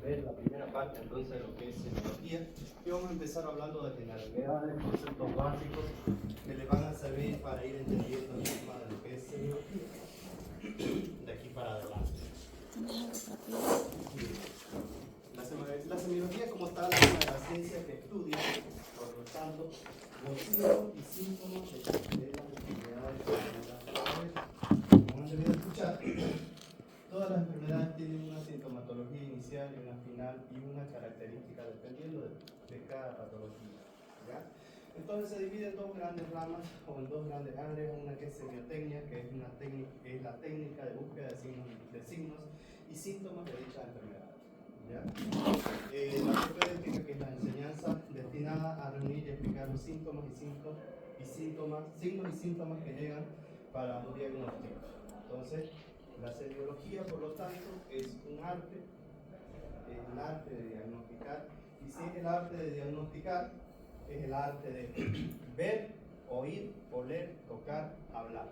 ver la primera parte entonces de lo que es semiología, y vamos a empezar hablando de generalidades, conceptos básicos que le van a servir para ir entendiendo el tema de lo que es semiología de aquí para adelante. La semiología como tal es una de las ciencias que estudia, por lo tanto, los signos y síntomas de las enfermedades de la cabeza. Como han debido escuchar, todas las enfermedades tienen una sintomatología inicial y una final y una característica dependiendo de cada patología, ¿ya? Entonces se divide en dos grandes ramas o en dos grandes áreas, una que es semiotecnia, que es la técnica de búsqueda de signos y síntomas de dicha enfermedad, ¿ya? La propedéutica, que es la enseñanza destinada a reunir y explicar los signos y síntomas que llegan para un diagnóstico. Entonces, la semiología, por lo tanto, es un arte, el arte de diagnosticar, y si es el arte de diagnosticar, es el arte de ver, oír, oler, tocar, hablar.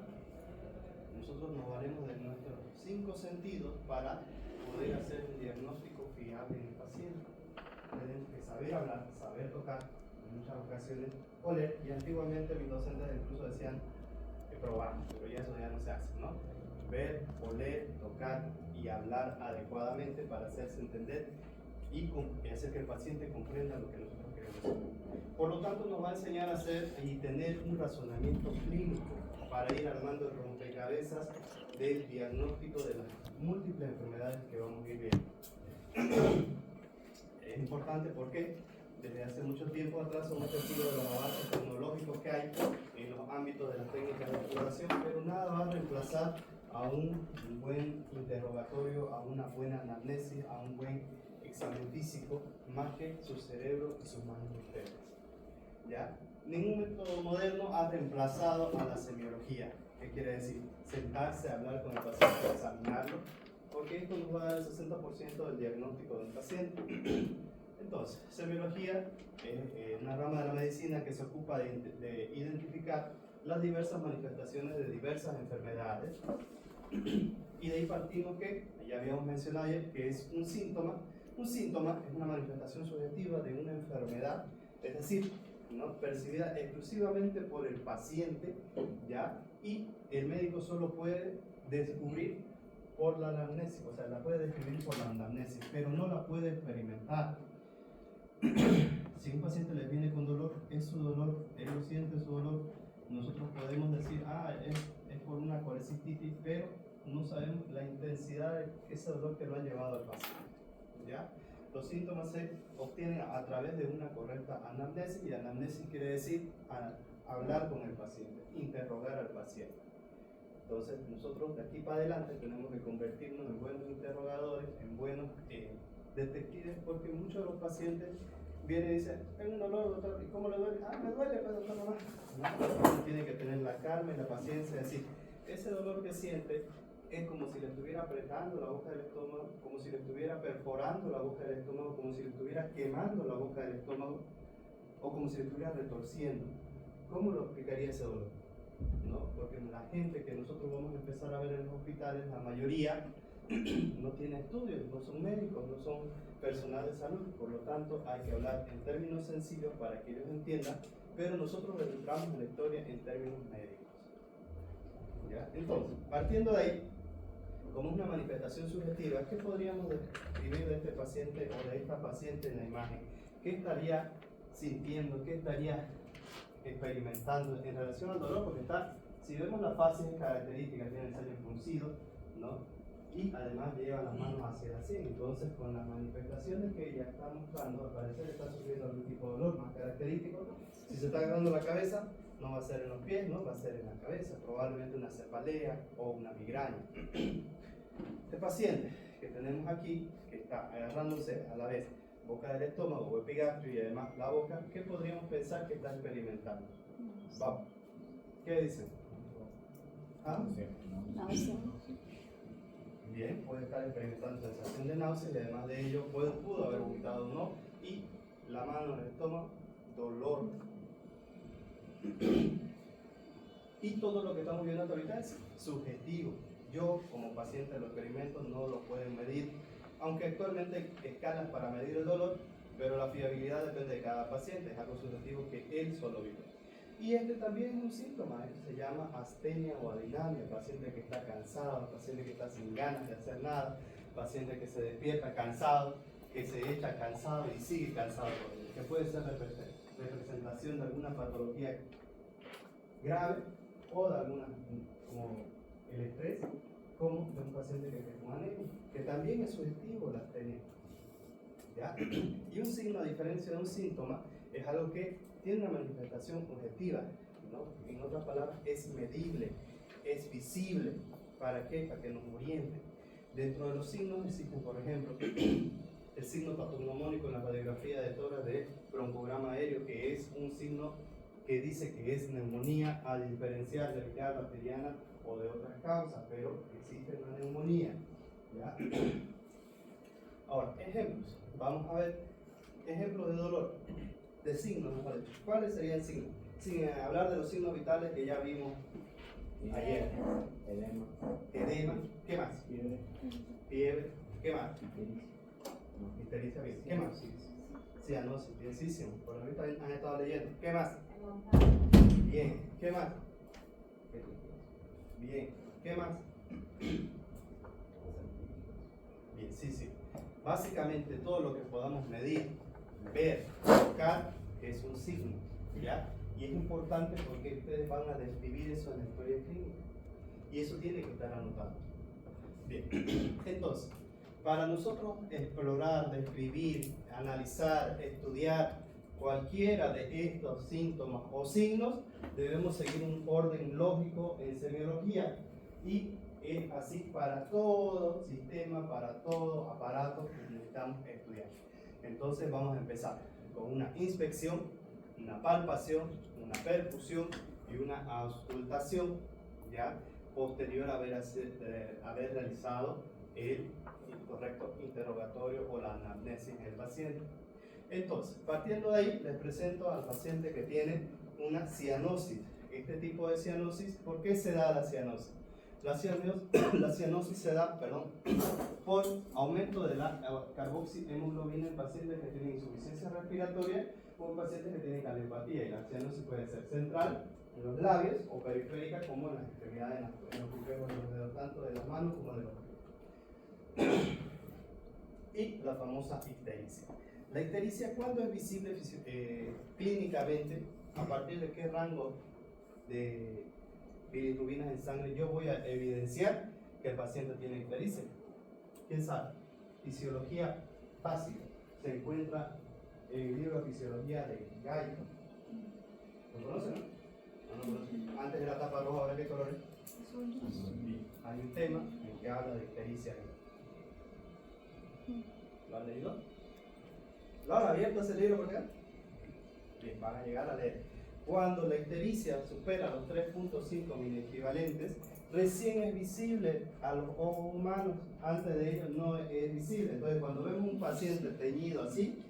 Nosotros nos valemos de nuestros 5 sentidos para poder hacer un diagnóstico fiable en el paciente. Tenemos que saber hablar, saber tocar, en muchas ocasiones oler, y antiguamente mis docentes incluso decían probar, pero ya eso ya no se hace, ¿no? Ver, oler, tocar y hablar adecuadamente para hacerse entender y hacer que el paciente comprenda lo que nosotros queremos hacer. Por lo tanto, nos va a enseñar a hacer y tener un razonamiento clínico para ir armando el rompecabezas del diagnóstico de las múltiples enfermedades que vamos a ir viendo. Es importante porque desde hace mucho tiempo atrás hemos tenido los avances tecnológicos que hay en los ámbitos de las técnicas de exploración, pero nada va a reemplazar a un buen interrogatorio, a una buena anamnesis, a un buen examen físico, más que su cerebro y sus manos y ustedes, ¿ya? Ningún método moderno ha reemplazado a la semiología. ¿Qué quiere decir? Sentarse a hablar con el paciente, examinarlo, porque esto nos va a dar el 60% del diagnóstico del paciente. Entonces, semiología es una rama de la medicina que se ocupa de identificar las diversas manifestaciones de diversas enfermedades, y de ahí partimos que, ya habíamos mencionado ayer, que es un síntoma. Un síntoma es una manifestación subjetiva de una enfermedad, es decir, ¿no?, percibida exclusivamente por el paciente, ¿ya? Y el médico solo puede descubrir por la anamnesis, o sea, la puede describir por la anamnesis, pero no la puede experimentar. Si un paciente le viene con dolor, es su dolor, él lo siente su dolor, nosotros podemos decir, es por una colecistitis, pero no sabemos la intensidad de ese dolor que lo ha llevado al paciente, ¿ya? Los síntomas se obtienen a través de una correcta anamnesis, y anamnesis quiere decir hablar con el paciente, interrogar al paciente. Entonces, nosotros de aquí para adelante tenemos que convertirnos en buenos interrogadores, en buenos detectives, porque muchos de los pacientes vienen y dicen, tengo un dolor, doctor, ¿y cómo le duele? Me duele, pero doctor, nomás. Uno tiene que tener la calma y la paciencia de decir, ese dolor que siente es como si le estuviera apretando la boca del estómago, como si le estuviera perforando la boca del estómago, como si le estuviera quemando la boca del estómago, o como si le estuviera retorciendo. ¿Cómo lo explicaría ese dolor? ¿No? Porque la gente que nosotros vamos a empezar a ver en los hospitales, la mayoría no tiene estudios, no son médicos, no son personal de salud, por lo tanto hay que hablar en términos sencillos para que ellos entiendan, pero nosotros entramos en la historia en términos médicos, ¿ya? Entonces, partiendo de ahí, como una manifestación subjetiva, ¿qué podríamos describir de este paciente o de esta paciente en la imagen? ¿Qué estaría sintiendo? ¿Qué estaría experimentando en relación al dolor? Porque está, si vemos la fase característica, tiene el ceño fruncido, ¿no? Y además lleva las manos hacia la sien. Entonces, con las manifestaciones que ella está mostrando, al parecer está sufriendo algún tipo de dolor más característico. Si se está agarrando la cabeza, no va a ser en los pies, no va a ser en la cabeza, probablemente una cefalea o una migraña. Este paciente que tenemos aquí, que está agarrándose a la vez boca del estómago o epigastrio y además la boca, ¿qué podríamos pensar que está experimentando? Vamos. ¿Qué dicen? Náusea. Bien, puede estar experimentando sensación de náusea, y además de ello pudo haber vomitado o no, y la mano en el estómago, dolor. Y todo lo que estamos viendo hasta ahorita es subjetivo. Yo, como paciente, los experimentos no lo pueden medir, aunque actualmente hay escalas para medir el dolor, pero la fiabilidad depende de cada paciente, es algo subjetivo que él solo vive. Y este también es un síntoma, se llama astenia o adinamia, paciente que está cansado, paciente que está sin ganas de hacer nada, paciente que se despierta cansado, que se echa cansado y sigue cansado, que puede ser representación de alguna patología grave o de alguna, como el estrés, como de un paciente que tiene anemia, que también es subjetivo la astenia. ¿Ya? Y un signo, a diferencia de un síntoma, es algo que tiene una manifestación objetiva, ¿no? En otras palabras, es medible, es visible. ¿Para qué? Para que nos oriente. Dentro de los signos existen, por ejemplo, el signo patognomónico en la radiografía de tórax de broncograma aéreo, que es un signo que dice que es neumonía, a diferenciar de viral, bacteriana o de otras causas, pero existe una neumonía. ¿Ya? Ahora, ejemplos. Vamos a ver ejemplos de dolor, de signos, mejor dicho. ¿Cuáles serían signos? Sin hablar de los signos vitales que ya vimos ayer. Edema. ¿Qué más? Fiebre. ¿Qué más? Ictericia. Bien. ¿Qué más? Cianosis. Bienísimo. Por lo visto han estado leyendo. ¿Qué más? Bien. ¿Qué más? Bien. ¿Qué más? Bien, sí. Básicamente todo lo que podamos medir, ver, tocar, es un signo, ¿ya? Y es importante porque ustedes van a describir eso en la historia clínica. Y eso tiene que estar anotado. Bien, entonces, para nosotros explorar, describir, analizar, estudiar cualquiera de estos síntomas o signos, debemos seguir un orden lógico en semiología y es así para todo sistema, para todo aparato que necesitamos estudiar. Entonces vamos a empezar con una inspección, una palpación, una percusión y una auscultación, ¿ya? Posterior a haber realizado el correcto interrogatorio o la anamnesis del paciente. Entonces, partiendo de ahí, les presento al paciente que tiene una cianosis. Este tipo de cianosis, ¿por qué se da la cianosis? La cianosis se da, por aumento de la carboxihemoglobina en pacientes que tienen insuficiencia respiratoria o en pacientes que tienen caliopatía. Y la cianosis puede ser central, en los labios, o periférica, como en las extremidades, en los pipejos de los dedos, tanto de las manos como de los pies. Y la famosa ictericia. La ictericia, ¿cuándo es visible clínicamente? ¿A partir de qué rango de bilirrubinas en sangre yo voy a evidenciar que el paciente tiene ictericia? ¿Quién sabe? Fisiología básica. Se encuentra en el libro de fisiología de Gallo. ¿Lo conocen? No lo conocen. Antes de la tapa roja, ¿ahora qué color es? Bien. Hay un tema en que habla de ictericia. ¿Lo han leído? ¿Lo han abierto ese libro por acá? Bien, van a llegar a leer. Cuando la ictericia supera los 3.5 miliequivalentes, recién es visible a los ojos humanos, antes de ello no es visible. Entonces, cuando vemos un paciente teñido así,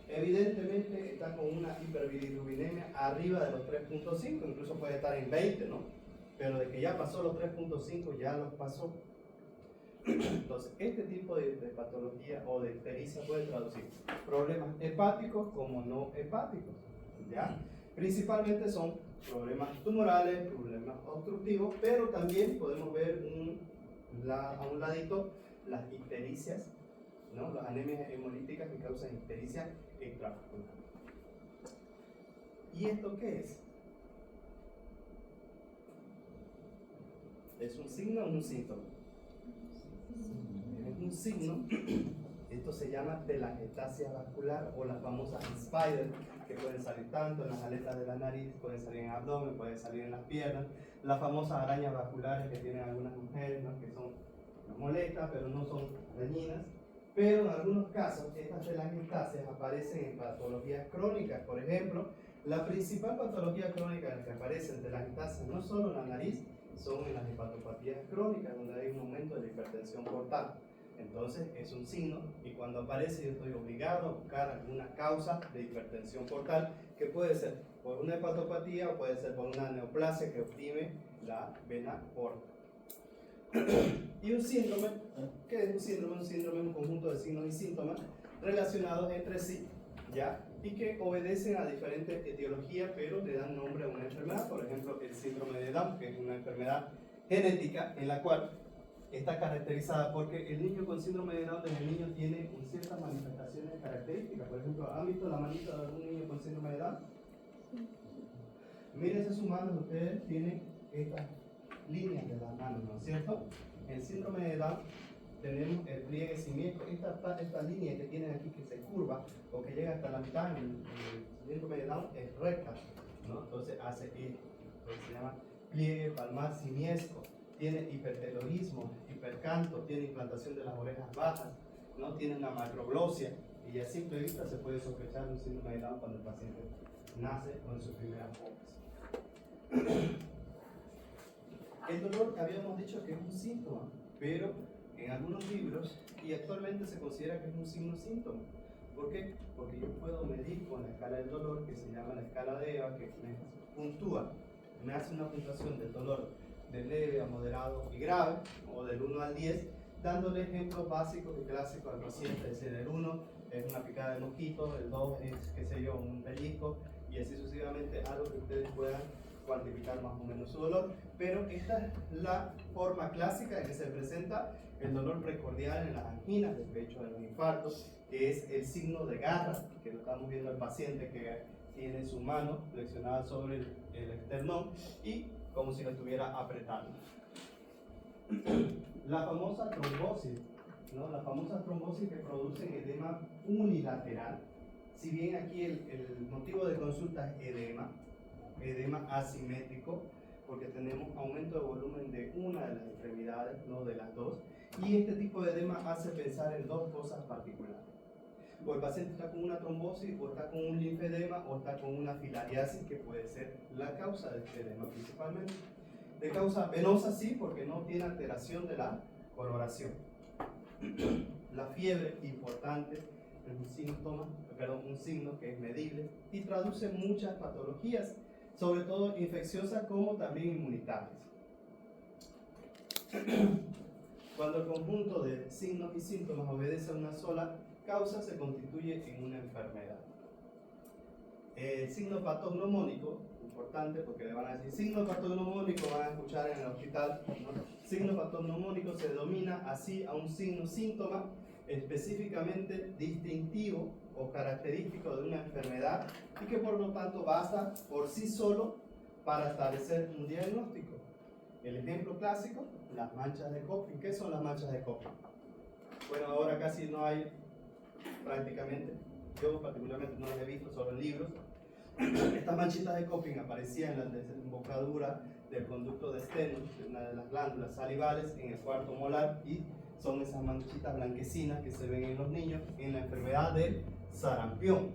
evidentemente está con una hiperbilirrubinemia arriba de los 3.5, incluso puede estar en 20, ¿no? Pero de que ya pasó los 3.5, ya los pasó. Entonces, este tipo de patología o de ictericia puede traducir problemas hepáticos como no hepáticos, ¿ya? Principalmente son problemas tumorales, problemas obstructivos, pero también podemos ver a un ladito las ictericias, ¿no? Las anemias hemolíticas que causan ictericia extravascular. ¿Y esto qué es? ¿Es un signo o un síntoma? Es un signo. Esto se llama telangiectasia vascular o las famosas spider, que pueden salir tanto en las aletas de la nariz, pueden salir en el abdomen, pueden salir en las piernas. Las famosas arañas vasculares que tienen algunas mujeres, ¿no? Que son molestas, pero no son dañinas. Pero en algunos casos, estas telangiectasias aparecen en patologías crónicas. Por ejemplo, la principal patología crónica en la que aparecen telangiectasias no solo en la nariz, son en las hepatopatías crónicas, donde hay un aumento de la hipertensión portal. Entonces es un signo, y cuando aparece yo estoy obligado a buscar alguna causa de hipertensión portal, que puede ser por una hepatopatía o puede ser por una neoplasia que oprime la vena porta. Y un síndrome, ¿qué es un síndrome? Un síndrome es un conjunto de signos y síntomas relacionados entre sí, ¿ya? Y que obedecen a diferentes etiologías, pero le dan nombre a una enfermedad. Por ejemplo, el síndrome de Down, que es una enfermedad genética en la cual está caracterizada porque el niño con síndrome de Down desde niño tiene ciertas manifestaciones características. Por ejemplo, ¿han visto la manita de algún niño con síndrome de Down? Mírense sus manos, ustedes tienen estas líneas de las manos, ¿no es cierto? En el síndrome de Down tenemos el pliegue simiesco, esta línea que tienen aquí que se curva o que llega hasta la mitad en el síndrome de Down es recta, ¿no? Entonces hace esto, entonces se llama pliegue palmar simiesco, tiene hipertelorismo, hipercanto, tiene implantación de las orejas bajas, ¿no? Tiene una macroglosia y a simple vista se puede sospechar un síndrome de Down cuando el paciente nace con sus primeras formas. El dolor habíamos dicho que es un síntoma, pero en algunos libros y actualmente se considera que es un signo-síntoma. ¿Por qué? Porque yo puedo medir con la escala del dolor, que se llama la escala de EVA, que me puntúa, me hace una puntuación del dolor de leve a moderado y grave, o del 1 al 10, dándole ejemplos básicos y clásicos al paciente. Es decir, el 1 es una picada de mosquito, el 2 es, qué sé yo, un pellizco, y así sucesivamente, algo que ustedes puedan cuantificar más o menos su dolor. Pero esta es la forma clásica en que se presenta el dolor precordial en las anginas del pecho, en los infartos, que es el signo de garra, que lo estamos viendo al paciente que tiene su mano flexionada sobre el esternón y como si lo estuviera apretando. La famosa trombosis, ¿no? La famosa trombosis que produce edema unilateral. Si bien aquí el motivo de consulta es edema asimétrico, porque tenemos aumento de volumen de una de las extremidades, no de las dos, y este tipo de edema hace pensar en dos cosas particulares. O el paciente está con una trombosis, o está con un linfedema, o está con una filariasis, que puede ser la causa de este edema principalmente. De causa venosa sí, porque no tiene alteración de la coloración. La fiebre, importante, es un signo que es medible y traduce muchas patologías, sobre todo infecciosas como también inmunitarias. Cuando el conjunto de signos y síntomas obedece a una sola causa, se constituye en una enfermedad. El signo patognomónico, importante porque le van a decir signo patognomónico, van a escuchar en el hospital, ¿no? Signo patognomónico se denomina así a un signo síntoma específicamente distintivo o característico de una enfermedad y que por lo tanto basta por sí solo para establecer un diagnóstico. El ejemplo clásico, las manchas de Kopling. ¿Qué son las manchas de Kopling? Bueno, ahora casi no hay, prácticamente, yo particularmente no las he visto, solo en libros. Estas manchitas de Kopling aparecían en la desembocadura del conducto de Stenus, de una de las glándulas salivales, en el cuarto molar, y son esas manchitas blanquecinas que se ven en los niños en la enfermedad del sarampión,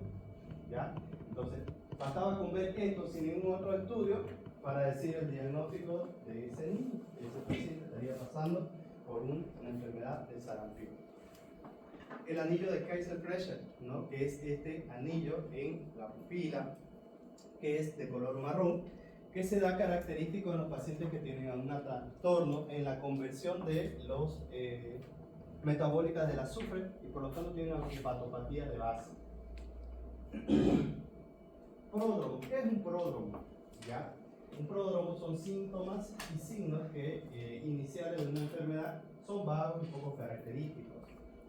¿ya? Entonces, bastaba con ver esto sin ningún otro estudio para decir el diagnóstico de ese niño. Ese paciente estaría pasando por una enfermedad del sarampión. El anillo de Kaiser-Fleischer, ¿no? Que es este anillo en la pupila, que es de color marrón, que se da característico en los pacientes que tienen un trastorno en la conversión de los metabólicas del azufre y por lo tanto tienen una hepatopatía de base. Pródromo. ¿Qué es un pródromo? ¿Ya? Un pródromo son síntomas y signos que iniciales de una enfermedad son vagos y poco característicos,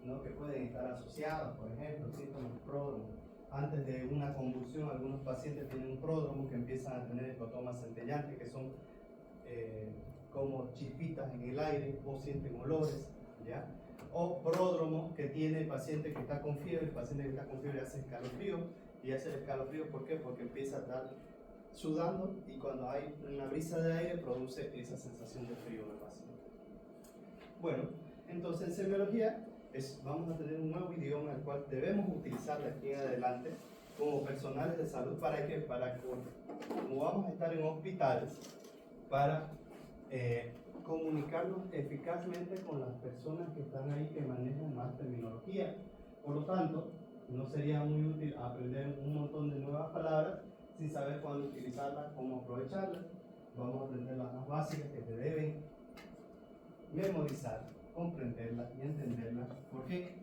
¿no? Que pueden estar asociados, por ejemplo, síntomas pródromos. Antes de una convulsión, algunos pacientes tienen un pródromo que empiezan a tener escotomas centellantes, que son como chispitas en el aire o sienten olores, ¿ya? O pródromo que tiene el paciente que está con fiebre. El paciente que está con fiebre hace escalofrío, y hace el escalofrío, ¿por qué? Porque empieza a estar sudando y cuando hay una brisa de aire produce esa sensación de frío en el paciente. Bueno, entonces en semiología vamos a tener un nuevo idioma el cual debemos utilizar de aquí en adelante como personales de salud. ¿Para qué? Para que, como vamos a estar en hospitales, para comunicarnos eficazmente con las personas que están ahí, que manejan más terminología. Por lo tanto, no sería muy útil aprender un montón de nuevas palabras sin saber cuándo utilizarlas, cómo aprovecharlas. Vamos a aprender las más básicas que se deben memorizar, comprenderla y entenderla. ¿Por qué?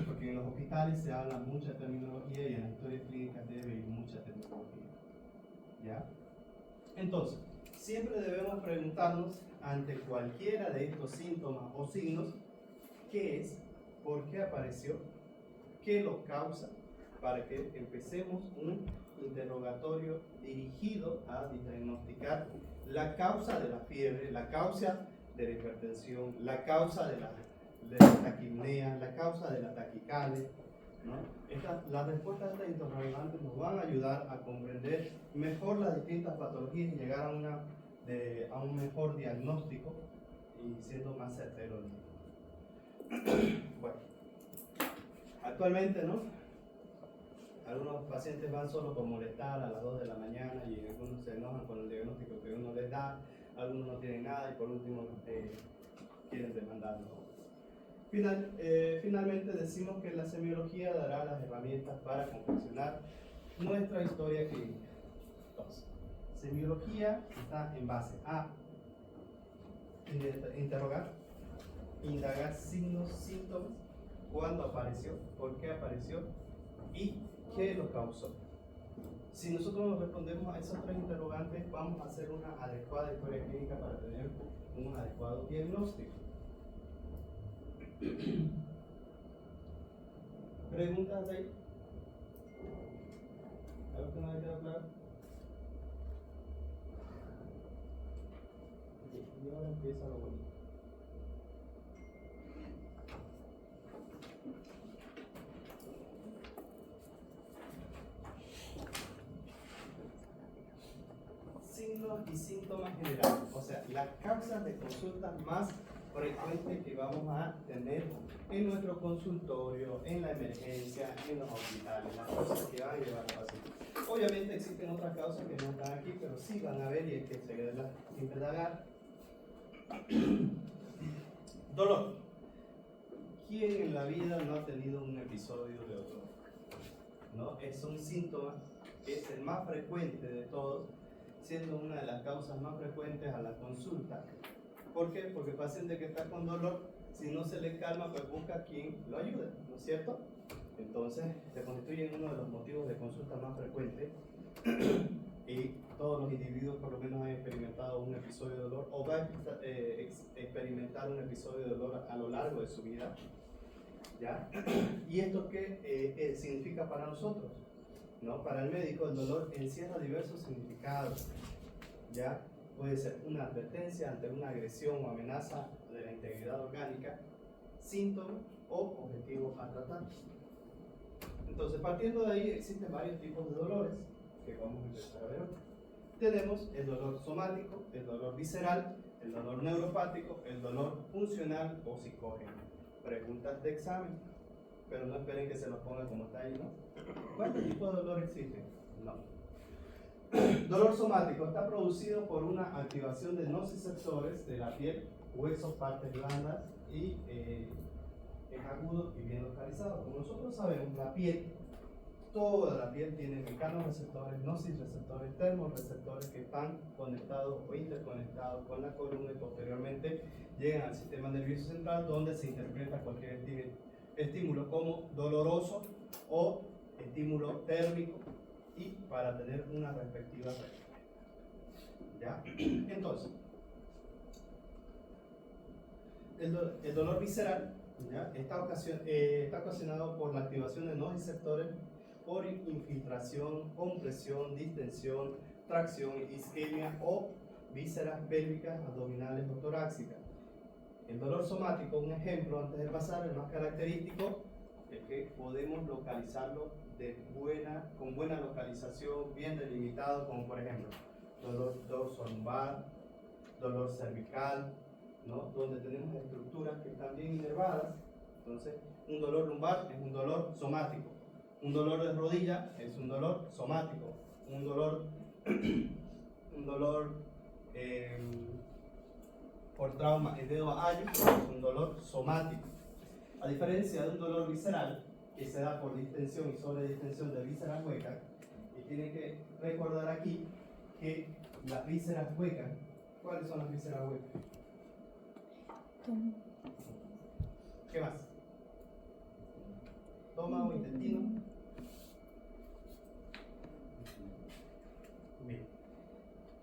Porque en los hospitales se habla mucha terminología y en las historias clínicas debe ir mucha terminología. ¿Ya? Entonces, siempre debemos preguntarnos ante cualquiera de estos síntomas o signos, ¿qué es? ¿Por qué apareció? ¿Qué lo causa? Para que empecemos un interrogatorio dirigido a diagnosticar la causa de la fiebre, la causa de la hipertensión, la causa de la taquipnea, la causa de la taquicardia, ¿no? Las respuestas a estas interrogantes nos van a ayudar a comprender mejor las distintas patologías y llegar a un mejor diagnóstico y siendo más certero. Bueno, actualmente, ¿no? Algunos pacientes van solo por molestar a las 2 de la mañana y algunos se enojan con el diagnóstico que uno les da, algunos no tienen nada y por último quieren demandarlo. Finalmente decimos que la semiología dará las herramientas para confeccionar nuestra historia clínica. Entonces, semiología está en base a interrogar, indagar signos, síntomas, cuándo apareció, por qué apareció y qué lo causó. Si nosotros nos respondemos a esos tres interrogantes, vamos a hacer una adecuada historia clínica para tener un adecuado diagnóstico. ¿Preguntas de ahí? ¿Algo que no haya quedado claro? Y ahora empieza lo bonito. Signos y síntomas generales, o sea, las causas de consultas más frecuentes que vamos a tener en nuestro consultorio, en la emergencia, en los hospitales, las cosas que van a llevar al paciente. Obviamente existen otras causas que no están aquí, pero sí van a ver y hay que seguirlas sin pedagar. Dolor. ¿Quién en la vida no ha tenido un episodio de dolor? ¿No? Es un síntoma que es el más frecuente de todos, siendo una de las causas más frecuentes a la consulta. ¿Por qué? Porque el paciente que está con dolor, si no se le calma, pues busca quien lo ayude, ¿no es cierto? Entonces, se constituye en uno de los motivos de consulta más frecuentes y todos los individuos por lo menos han experimentado un episodio de dolor o van a experimentar un episodio de dolor a lo largo de su vida. ¿Ya? ¿Y esto qué significa para nosotros? ¿No? Para el médico el dolor encierra diversos significados. ¿Ya? Puede ser una advertencia ante una agresión o amenaza de la integridad orgánica, síntoma o objetivo a tratar. Entonces, partiendo de ahí, existen varios tipos de dolores que vamos a empezar a ver hoy. Tenemos el dolor somático, el dolor visceral, el dolor neuropático, el dolor funcional o psicógeno. Preguntas de examen, pero no esperen que se los ponga como está ahí, ¿no? ¿Cuántos tipos de dolor existen? No. Dolor somático está producido por una activación de nociceptores de la piel, huesos, partes blandas y es agudo y bien localizado. Como nosotros sabemos, la piel, toda la piel tiene mecanoreceptores, nociceptores, termorreceptores que están conectados o interconectados con la columna y posteriormente llegan al sistema nervioso central donde se interpreta cualquier estímulo como doloroso o estímulo térmico y para tener una respectiva respuesta. ¿Ya? Entonces, el dolor visceral, ¿ya? Está ocasionado por la activación de nociceptores por infiltración, compresión, distensión, tracción, isquemia o vísceras pélvicas, abdominales o torácicas. El dolor somático, un ejemplo antes de pasar, el más característico es que podemos localizarlo con buena localización, bien delimitado, como por ejemplo dolor dorsolumbar, dolor cervical, ¿no? Donde tenemos estructuras que están bien inervadas. Entonces, un dolor lumbar es un dolor somático, un dolor de rodilla es un dolor somático, un dolor por trauma en dedo ayo es un dolor somático. A diferencia de un dolor visceral que se da por distensión y sobredistensión de vísceras huecas, y tienen que recordar aquí que las vísceras huecas, ¿cuáles son las vísceras huecas? ¿Qué más? Estómago, intestino. Bien.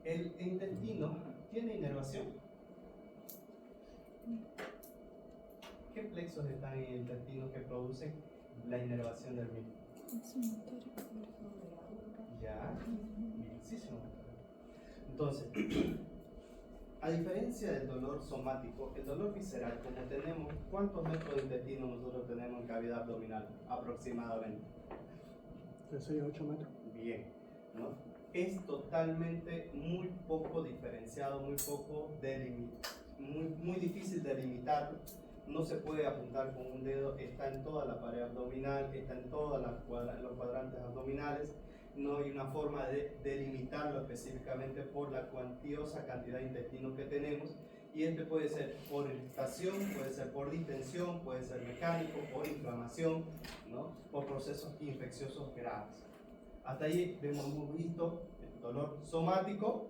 El intestino tiene inervación. ¿Qué plexos están en el intestino que producen la inervación del mismo? Ya, muchísimo. Entonces, a diferencia del dolor somático, el dolor visceral, como tenemos, ¿cuántos metros de intestino nosotros tenemos en cavidad abdominal? Aproximadamente. De 6 a 8 metros. Bien, ¿no? Es totalmente muy poco diferenciado, muy poco muy difícil de delimitarlo. No se puede apuntar con un dedo, está en toda la pared abdominal, está en todos los cuadrantes abdominales. No hay una forma de delimitarlo específicamente por la cuantiosa cantidad de intestino que tenemos. Y este puede ser por irritación, puede ser por distensión, puede ser mecánico, por inflamación, ¿no? Por procesos infecciosos graves. Hasta ahí hemos visto el dolor somático,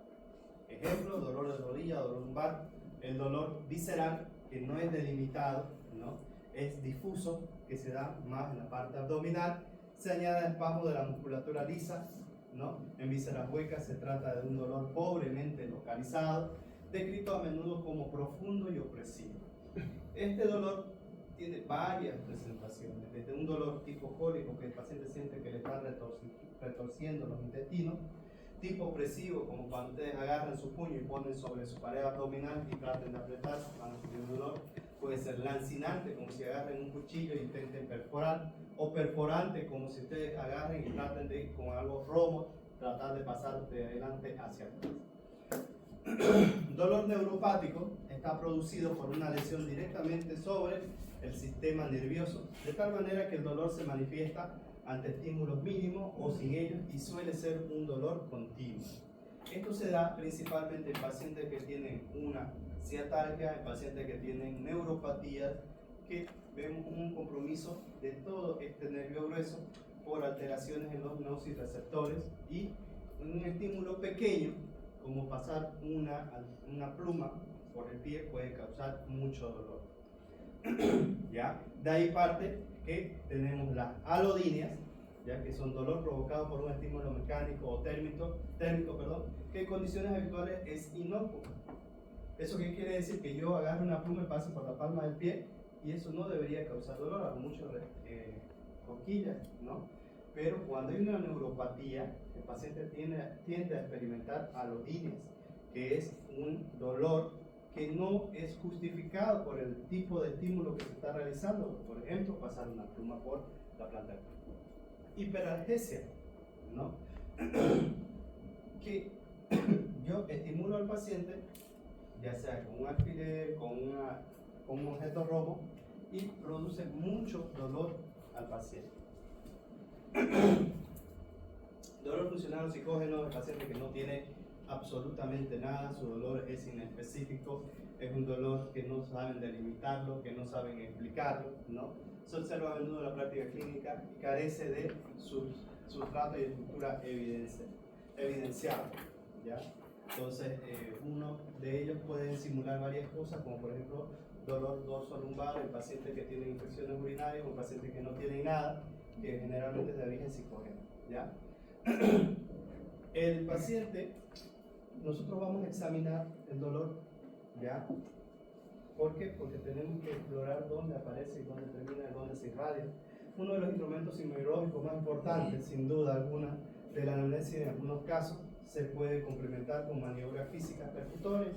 ejemplo, dolor de rodilla, dolor lumbar, el dolor visceral, que no es delimitado, ¿no? Es difuso, que se da más en la parte abdominal. Se añade espasmo de la musculatura lisa, ¿no? En vísceras huecas se trata de un dolor pobremente localizado, descrito a menudo como profundo y opresivo. Este dolor tiene varias presentaciones, desde un dolor tipo cólico, que el paciente siente que le están retorciendo los intestinos, tipo opresivo, como cuando ustedes agarran su puño y ponen sobre su pared abdominal y traten de apretar, van a sentir un dolor. Puede ser lancinante, como si agarren un cuchillo y intenten perforar, o perforante, como si ustedes agarren y traten de, con algo romo, tratar de pasar de adelante hacia atrás. Dolor neuropático está producido por una lesión directamente sobre el sistema nervioso, de tal manera que el dolor se manifiesta ante estímulos mínimos o sin ellos y suele ser un dolor continuo. Esto se da principalmente en pacientes que tienen una ciatalgia, en pacientes que tienen neuropatías, que vemos un compromiso de todo este nervio grueso por alteraciones en los nociceptores y un estímulo pequeño, como pasar una pluma por el pie, puede causar mucho dolor. ¿Ya? De ahí parte que tenemos las alodíneas, ya que son dolor provocado por un estímulo mecánico o térmico, que en condiciones habituales es inocuo. ¿Eso qué quiere decir? Que yo agarre una pluma y pase por la palma del pie y eso no debería causar dolor, a muchas cosquillas, ¿no? Pero cuando hay una neuropatía, el paciente tiende a experimentar alodíneas, que es un dolor que no es justificado por el tipo de estímulo que se está realizando. Por ejemplo, pasar una pluma por la planta del pie. Hiperalgesia, ¿no? Que yo estimulo al paciente, ya sea con un alfiler, con un objeto rojo, y produce mucho dolor al paciente. Dolor funcional o psicógeno, el paciente que no tiene absolutamente nada, su dolor es inespecífico, es un dolor que no saben delimitarlo, que no saben explicarlo, ¿no? Se observa a menudo en la práctica clínica y carece de sustrato y estructura evidenciada, ¿ya? Entonces, uno de ellos puede simular varias cosas, como por ejemplo dolor dorso-lumbar, el paciente que tiene infecciones urinarias o el paciente que no tiene nada, que generalmente es de origen psicógeno, ¿ya? El paciente, nosotros vamos a examinar el dolor, ¿ya? ¿Por qué? Porque tenemos que explorar dónde aparece y dónde termina y dónde se irradia. Uno de los instrumentos inmunobiológicos más importantes, sin duda alguna, de la anamnesis en algunos casos, se puede complementar con maniobras físicas percutorias.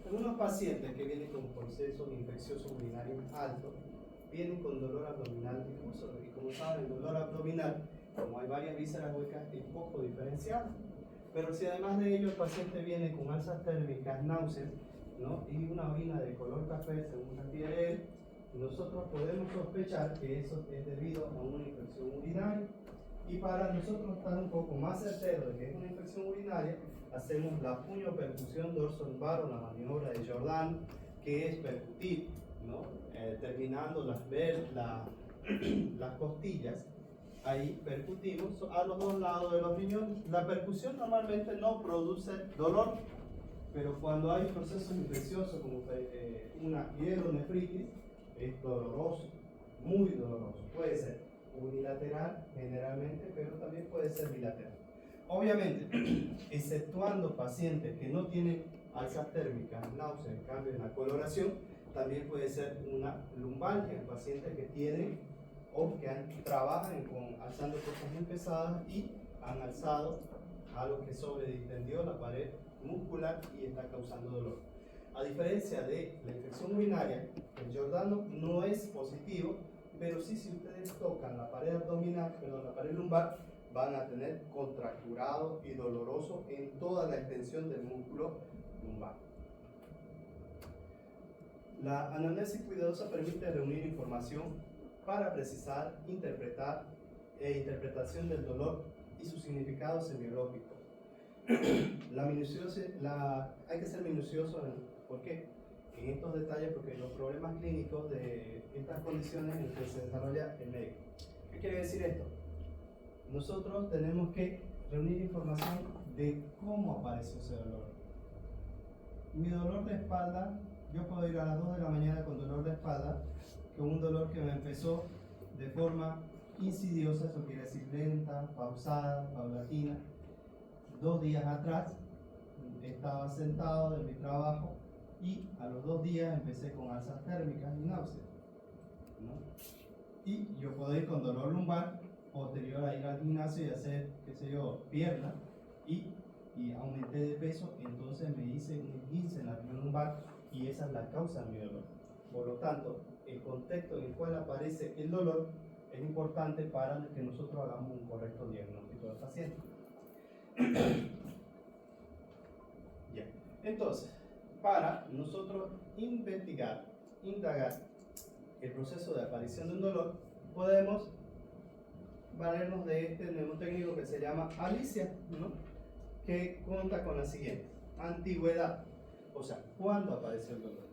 Algunos pacientes que vienen con procesos infecciosos urinarios altos, vienen con dolor abdominal difuso, y como saben, el dolor abdominal, como hay varias vísceras huecas, es poco diferenciado. Pero si además de ello el paciente viene con alzas térmicas, náuseas, ¿no? Y una orina de color café, según refiere él, nosotros podemos sospechar que eso es debido a una infección urinaria. Y para nosotros estar un poco más certeros de que es una infección urinaria, hacemos la puño-percusión dorso-lumbar o la maniobra de Jordan, que es percutir, ¿no? Terminando las costillas. Ahí percutimos a los dos lados de los riñones. La percusión normalmente no produce dolor, pero cuando hay procesos infecciosos como una hidronefritis, es doloroso, muy doloroso. Puede ser unilateral generalmente, pero también puede ser bilateral. Obviamente, exceptuando pacientes que no tienen alzas térmicas, náuseas, cambio en la coloración, también puede ser una lumbalgia en pacientes que tienen o que trabajan alzando cosas muy pesadas y han alzado algo que sobredistendió la pared muscular y está causando dolor. A diferencia de la infección urinaria, el Giordano no es positivo, pero sí, si ustedes tocan la pared abdominal, la pared lumbar, van a tener contracturado y doloroso en toda la extensión del músculo lumbar. La anamnesis cuidadosa permite reunir información para precisar, interpretar interpretación del dolor y su significado semiológico. Hay que ser minucioso ¿por qué? En estos detalles, porque los problemas clínicos de estas condiciones en que se desarrolla el médico. ¿Qué quiere decir esto? Nosotros tenemos que reunir información de cómo apareció ese dolor. Mi dolor de espalda, yo puedo ir a las 2 de la mañana con dolor de espalda, que un dolor que me empezó de forma insidiosa, eso quiere decir lenta, pausada, paulatina. 2 días atrás estaba sentado en mi trabajo y a los 2 días empecé con alzas térmicas y náuseas, ¿no? Y yo puedo ir con dolor lumbar posterior a ir al gimnasio y hacer, qué sé yo, pierna y aumenté de peso, entonces me hice un esguince en la región lumbar y esa es la causa de mi dolor. Por lo tanto, el contexto en el cual aparece el dolor es importante para que nosotros hagamos un correcto diagnóstico del paciente. Ya. Entonces, para nosotros investigar, indagar el proceso de aparición de un dolor, podemos valernos de este neumotécnico que se llama Alicia, ¿no? Que cuenta con la siguiente: antigüedad, o sea, ¿cuándo apareció el dolor?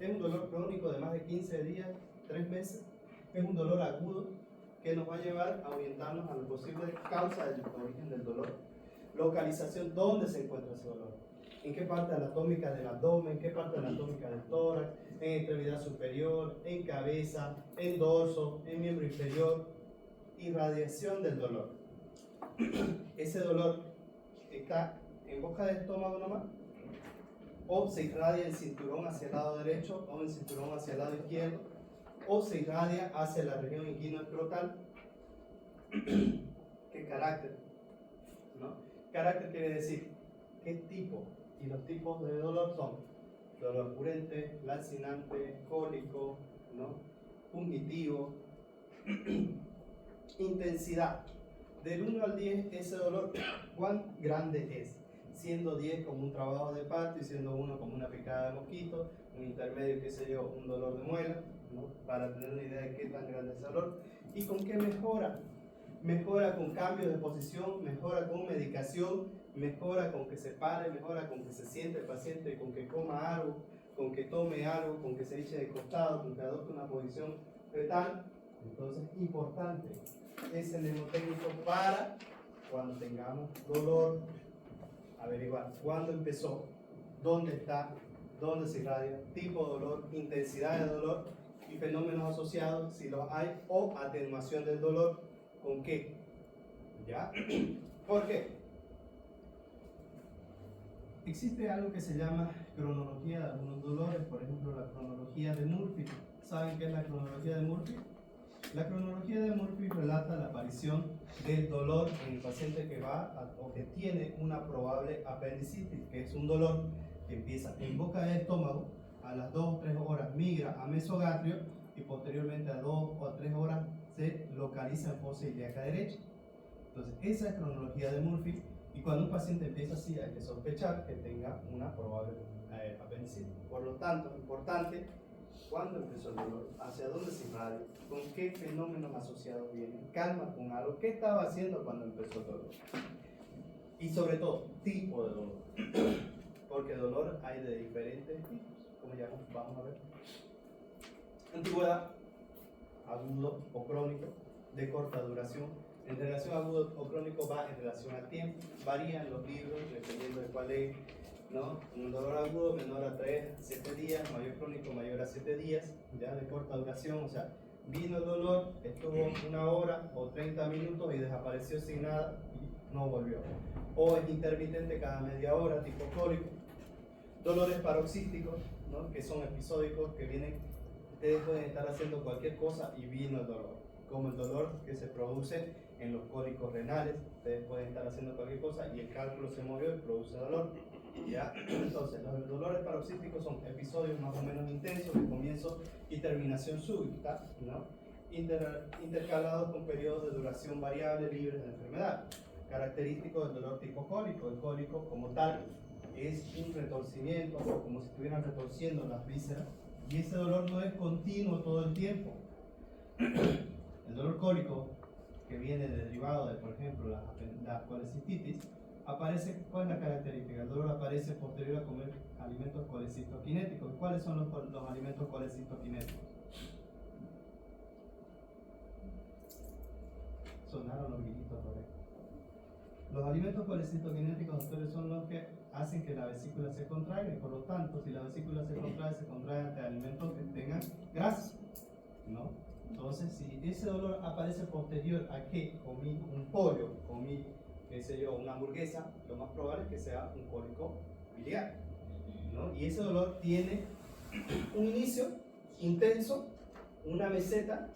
Es un dolor crónico de más de 15 días, 3 meses, es un dolor agudo que nos va a llevar a orientarnos a la posible causa del origen del dolor. Localización, ¿dónde se encuentra ese dolor? ¿En qué parte anatómica del abdomen? ¿En qué parte anatómica del tórax? ¿En extremidad superior? ¿En cabeza? ¿En dorso? ¿En miembro inferior? Irradiación del dolor. Ese dolor está en boca del estómago nomás, o se irradia el cinturón hacia el lado derecho o el cinturón hacia el lado izquierdo, o se irradia hacia la región inguinoescrotal. ¿Qué carácter? ¿No? Carácter quiere decir qué tipo, y los tipos de dolor son dolor purente, lancinante, cólico, ¿no? Punitivo. Intensidad. Del 1 al 10, ese dolor, ¿cuán grande es? Siendo 10 como un trabajo de parto y siendo 1 como una picada de mosquito, un intermedio, qué sé yo, un dolor de muela, ¿no? Para tener una idea de qué tan grande es el dolor. ¿Y con qué mejora? Mejora con cambios de posición, mejora con medicación, mejora con que se pare, mejora con que se siente el paciente, con que coma algo, con que tome algo, con que se eche de costado, con que adopte una posición fetal. Entonces, importante ese neumotécnico para cuando tengamos dolor, averiguar cuándo empezó, dónde está, dónde se irradia, tipo de dolor, intensidad de dolor y fenómenos asociados, si los hay, o atenuación del dolor, ¿con qué? ¿Ya? ¿Por qué? Existe algo que se llama cronología de algunos dolores, por ejemplo la cronología de Murphy. ¿Saben qué es la cronología de Murphy? La cronología de Murphy relata la aparición del dolor en el paciente que o que tiene una probable apendicitis, que es un dolor que empieza en boca del estómago, a las 2 o 3 horas migra a mesogastrio y posteriormente a 2 o 3 horas se localiza en fosa ilíaca derecha. Entonces, esa es cronología de Murphy, y cuando un paciente empieza así hay que sospechar que tenga una probable apendicitis. Por lo tanto, importante, ¿cuándo empezó el dolor? ¿Hacia dónde se irradia? ¿Con qué fenómenos asociados vienen? ¿Calma con algo? ¿Qué estaba haciendo cuando empezó el dolor? Y sobre todo, tipo de dolor. Porque dolor hay de diferentes tipos, como ya vamos a ver. Antigüedad, agudo o crónico, de corta duración. En relación a agudo o crónico va en relación al tiempo, varía en los libros dependiendo de cuál es ¿no? Un dolor agudo menor a 3 a 7 días, mayor crónico mayor a 7 días, ya de corta duración, o sea, vino el dolor, estuvo 1 hora o 30 minutos y desapareció sin nada y no volvió. O es intermitente cada media hora, tipo cólico. Dolores paroxísticos, ¿no? Que son episódicos, que vienen, ustedes pueden estar haciendo cualquier cosa y vino el dolor, como el dolor que se produce en los cólicos renales. Ustedes pueden estar haciendo cualquier cosa y el cálculo se movió y produce dolor. ¿Ya? Entonces, los dolores paroxísticos son episodios más o menos intensos de comienzo y terminación súbita, ¿no? Intercalados con periodos de duración variable libres de enfermedad. Característico del dolor tipo cólico. El cólico como tal es un retorcimiento, o como si estuvieran retorciendo las vísceras, y ese dolor no es continuo todo el tiempo. El dolor cólico, que viene derivado de, por ejemplo, la colecistitis, aparece, ¿cuál es la característica? El dolor aparece posterior a comer alimentos colecistoquinéticos. ¿Cuáles son los alimentos colecistoquinéticos? Sonaron los gritos por ahí. Los alimentos colecistoquinéticos, doctores, son los que hacen que la vesícula se contraiga y por lo tanto, si la vesícula se contrae ante alimentos que tengan grasa, ¿no? Entonces, si ese dolor aparece posterior a que comí un pollo, comí, qué sé yo, una hamburguesa, lo más probable es que sea un cólico biliar, ¿no? Y ese dolor tiene un inicio intenso, una meseta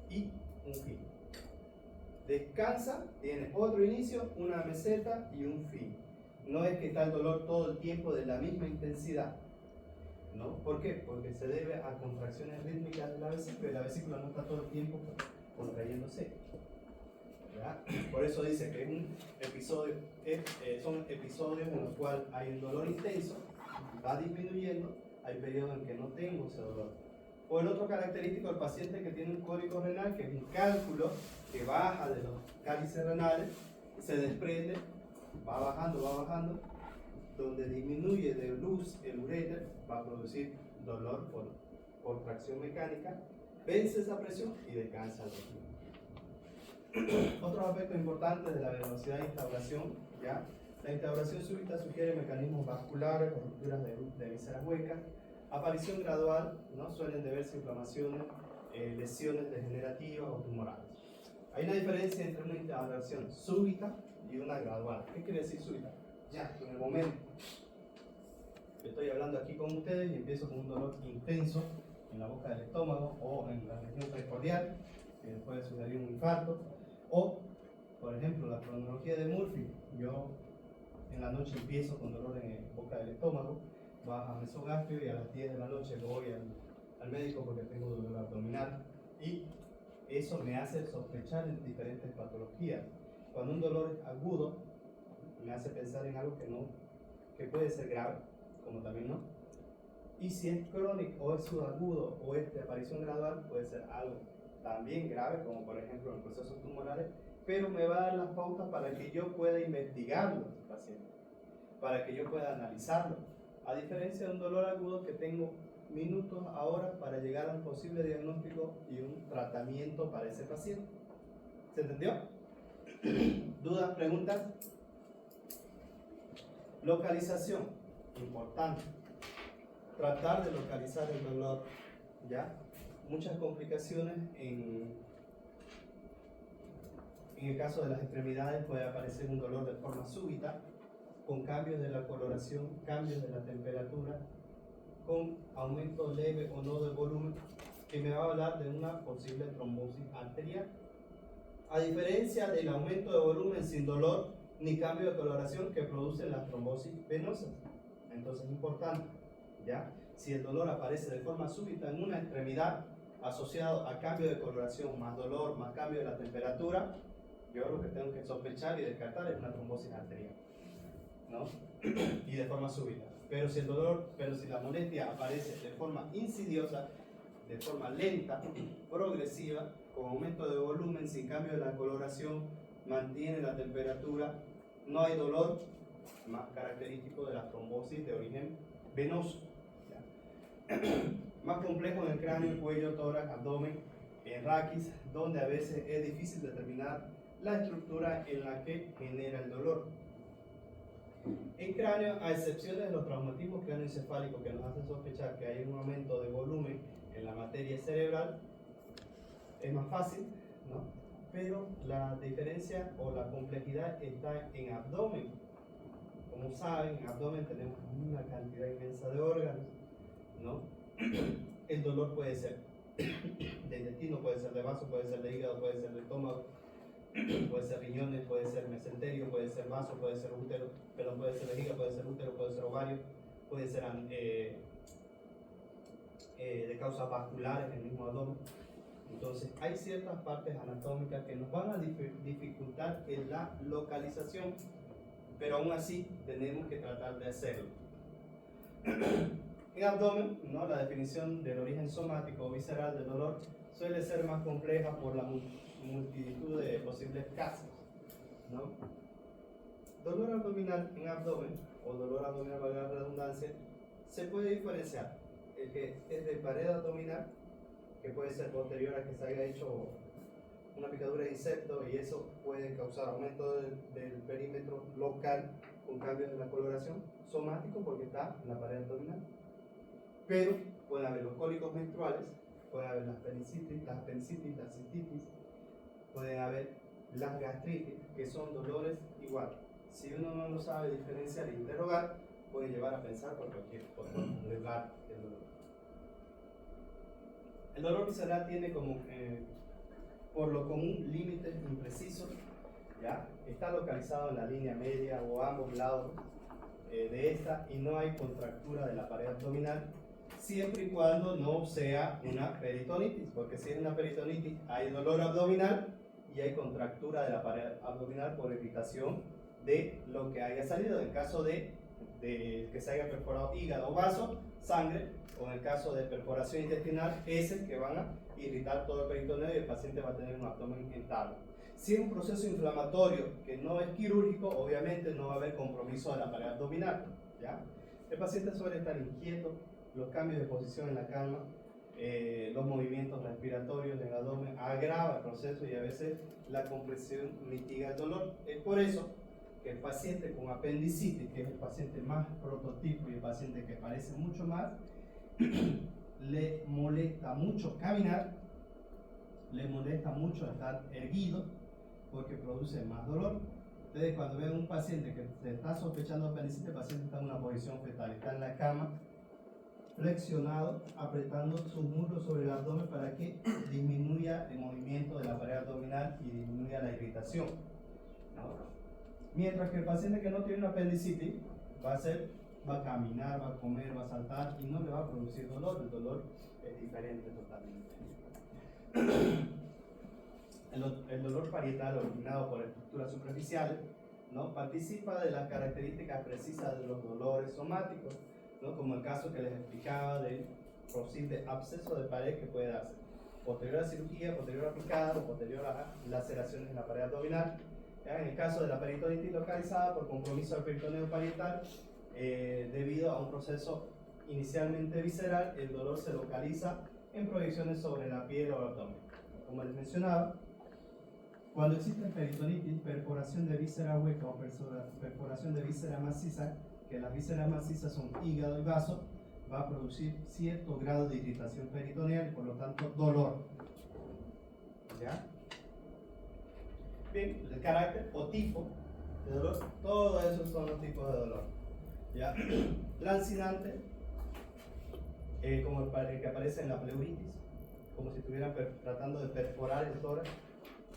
y un fin. Descansa, tiene otro inicio, una meseta y un fin. No es que está el dolor todo el tiempo de la misma intensidad, ¿no? ¿Por qué? Porque se debe a contracciones rítmicas de la vesícula y la vesícula no está todo el tiempo contrayéndose. ¿Ya? Por eso dice que es un episodio, son episodios en los cuales hay un dolor intenso, va disminuyendo, hay periodos en que no tengo ese dolor. O el otro característico del paciente que tiene un cólico renal, que es un cálculo que baja de los cálices renales, se desprende, va bajando, donde disminuye de luz el uréter, va a producir dolor por tracción mecánica, vence esa presión y descansa el dolor. Otros aspectos importantes de la velocidad de instauración, ¿ya? La instauración súbita sugiere mecanismos vasculares, rupturas de vísceras huecas, aparición gradual, ¿no? Suelen deberse inflamaciones, lesiones degenerativas o tumorales. Hay una diferencia entre una instauración súbita y una gradual. ¿Qué quiere decir súbita? Ya, en el momento que estoy hablando aquí con ustedes y empiezo con un dolor intenso en la boca del estómago o en la región precordial, que puede sugerir un infarto, o, por ejemplo, la cronología de Murphy. Yo en la noche empiezo con dolor en la boca del estómago, baja mesogastrio y a las 10 de la noche voy al médico porque tengo dolor abdominal, y eso me hace sospechar en diferentes patologías. Cuando un dolor es agudo, me hace pensar en algo que puede ser grave, como también no. Y si es crónico o es subagudo o es de aparición gradual, puede ser algo también grave, como por ejemplo en procesos tumorales, pero me va a dar las pautas para que yo pueda investigarlo, paciente, para que yo pueda analizarlo. A diferencia de un dolor agudo que tengo minutos a horas para llegar a un posible diagnóstico y un tratamiento para ese paciente. ¿Se entendió? ¿Dudas, preguntas? Localización, importante. Tratar de localizar el dolor, ¿ya? Muchas complicaciones en el caso de las extremidades puede aparecer un dolor de forma súbita, con cambios de la coloración, cambios de la temperatura, con aumento leve o no del volumen, que me va a hablar de una posible trombosis arterial. A diferencia del aumento de volumen sin dolor ni cambio de coloración que producen las trombosis venosas. Entonces es importante, ¿ya? Si el dolor aparece de forma súbita en una extremidad asociado a cambio de coloración, más dolor, más cambio de la temperatura, yo lo que tengo que sospechar y descartar es una trombosis arterial, ¿no? Y de forma súbita. Pero si la molestia aparece de forma insidiosa, de forma lenta, progresiva, con aumento de volumen, sin cambio de la coloración, mantiene la temperatura, no hay dolor, más característico de la trombosis de origen venoso. ¿Ya? Más complejo en el cráneo, cuello, tórax, abdomen, en raquis, donde a veces es difícil determinar la estructura en la que genera el dolor. En cráneo, a excepción de los traumatismos cráneoencefálicos que nos hacen sospechar que hay un aumento de volumen en la materia cerebral, es más fácil, ¿no? Pero la diferencia o la complejidad está en abdomen. Como saben, en abdomen tenemos una cantidad inmensa de órganos, ¿no? El dolor puede ser de intestino, puede ser de vaso, puede ser de hígado, puede ser de estómago, puede ser riñones, puede ser mesenterio, puede ser vaso, puede ser útero, pero puede ser vejiga, puede ser útero, puede ser ovario, puede ser de causas vasculares en el mismo abdomen. Entonces, hay ciertas partes anatómicas que nos van a dificultar en la localización, pero aún así tenemos que tratar de hacerlo. En abdomen, ¿no? La definición del origen somático o visceral del dolor suele ser más compleja por la multitud de posibles casos, ¿no? Dolor abdominal en abdomen, o dolor abdominal, valga la redundancia, se puede diferenciar el que es de pared abdominal, que puede ser posterior a que se haya hecho una picadura de insecto, y eso puede causar aumento del perímetro local con cambios en la coloración, somático porque está en la pared abdominal. Pero puede haber los cólicos menstruales, puede haber las apendicitis, la cistitis, puede haber las gastritis, que son dolores igual. Si uno no lo sabe diferenciar e interrogar, puede llevar a pensar por cualquier lugar del dolor. El dolor visceral tiene como, por lo común, límites imprecisos, ¿ya? Está localizado en la línea media o a ambos lados de esta, y no hay contractura de la pared abdominal, siempre y cuando no sea una peritonitis, porque si es una peritonitis hay dolor abdominal y hay contractura de la pared abdominal por irritación de lo que haya salido. En el caso de que se haya perforado hígado o vaso, sangre, o en el caso de perforación intestinal, heces que van a irritar todo el peritoneo y el paciente va a tener un abdomen entablo. Si es un proceso inflamatorio que no es quirúrgico, obviamente no va a haber compromiso de la pared abdominal, ¿ya? El paciente suele estar inquieto, los cambios de posición en la cama, los movimientos respiratorios del abdomen agrava el proceso, y a veces la compresión mitiga el dolor. Es por eso que el paciente con apendicitis, que es el paciente más prototipo y el paciente que parece mucho más, le molesta mucho caminar, le molesta mucho estar erguido, porque produce más dolor. Ustedes cuando ven un paciente que se está sospechando apendicitis, el paciente está en una posición fetal, está en la cama, flexionado, apretando sus muslos sobre el abdomen para que disminuya el movimiento de la pared abdominal y disminuya la irritación, ¿no? Mientras que el paciente que no tiene una apendicitis va a caminar, va a comer, va a saltar y no le va a producir dolor. El dolor es diferente totalmente. El dolor parietal, originado por estructuras superficiales, ¿no? Participa de las características precisas de los dolores somáticos, ¿no? Como el caso que les explicaba del posible absceso de pared que puede darse posterior a cirugía, posterior a picada o posterior a laceraciones en la pared abdominal. En el caso de la peritonitis localizada por compromiso del peritoneo parietal, debido a un proceso inicialmente visceral, el dolor se localiza en proyecciones sobre la piel o el abdomen. Como les mencionaba, cuando existe peritonitis, perforación de víscera hueca o perforación de víscera maciza, que las vísceras macizas son hígado y vaso, va a producir cierto grado de irritación peritoneal y por lo tanto dolor. ¿Ya? Bien, el carácter o tipo de dolor, todos esos son los tipos de dolor. ¿Ya? Lancinante, como el que aparece en la pleuritis, como si estuvieran tratando de perforar el tórax.